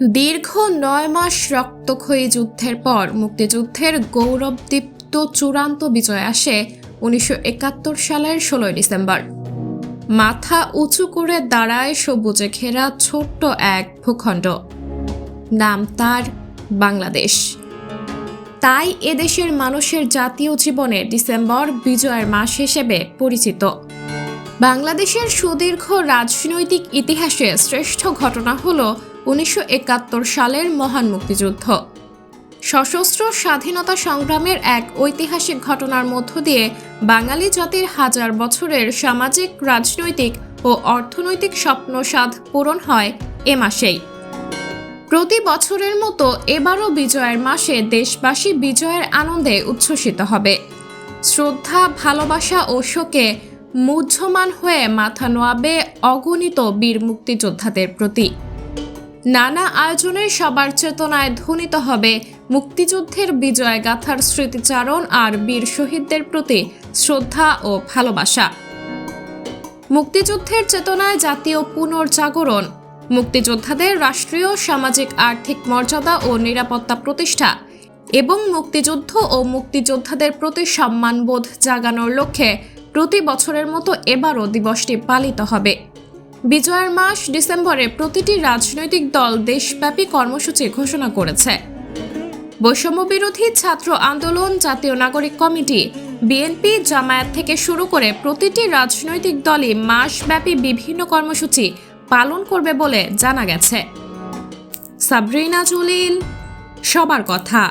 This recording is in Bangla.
দীর্ঘ ৯ মাস রক্তক্ষয়ী যুদ্ধের পর মুক্তিযুদ্ধের গৌরবদীপ্ত চূড়ান্ত বিজয় আসে ১৯৭১ সালের ১৬ ডিসেম্বর। মাথা উঁচু করে দাঁড়ায় সবুজে ঘেরা ছোট্ট এক ভূখণ্ড, নাম তার বাংলাদেশ। তাই এদেশের মানুষের জাতীয় জীবনে ডিসেম্বর বিজয়ের মাস হিসেবে পরিচিত। বাংলাদেশের সুদীর্ঘ রাজনৈতিক ইতিহাসে শ্রেষ্ঠ ঘটনা হল ১৯৭১ সালের মহান মুক্তিযুদ্ধ। সশস্ত্র স্বাধীনতা সংগ্রামের এক ঐতিহাসিক ঘটনার মধ্য দিয়ে বাঙালি জাতির হাজার বছরের সামাজিক, রাজনৈতিক ও অর্থনৈতিক স্বপ্নসাধ পূরণ হয় এ মাসেই। প্রতি বছরের মতো এবারও বিজয়ের মাসে দেশবাসী বিজয়ের আনন্দে উচ্ছ্বসিত হবে। শ্রদ্ধা, ভালোবাসা ও শোকে মুহ্যমান হয়ে মাথা নোয়াবে অগণিত বীর মুক্তিযোদ্ধাদের প্রতি। নানা আয়োজনে সবার চেতনায় ধ্বনিত হবে মুক্তিযুদ্ধের বিজয় গাথার স্মৃতিচারণ আর বীর শহীদদের প্রতি শ্রদ্ধা ও ভালোবাসা। মুক্তিযুদ্ধের চেতনায় জাতীয় পুনর্জাগরণ, মুক্তিযোদ্ধাদের রাষ্ট্রীয়, সামাজিক, আর্থিক মর্যাদা ও নিরাপত্তা প্রতিষ্ঠা এবং মুক্তিযুদ্ধ ও মুক্তিযোদ্ধাদের প্রতি সম্মানবোধ জাগানোর লক্ষ্যে প্রতি বছরের মতো এবারও দিবসটি পালিত হবে। বিজয়ের মাস ডিসেম্বরে প্রতিটি রাজনৈতিক দল দেশব্যাপী কর্মসূচি ঘোষণা করেছে। বৈষম্য বিরোধী ছাত্র আন্দোলন, জাতীয় নাগরিক কমিটি, বিএনপি, জামায়াত থেকে শুরু করে প্রতিটি রাজনৈতিক দলই মাসব্যাপী বিভিন্ন কর্মসূচি পালন করবে বলে জানা গেছে। সাবরিনা জলিল, সবার কথা।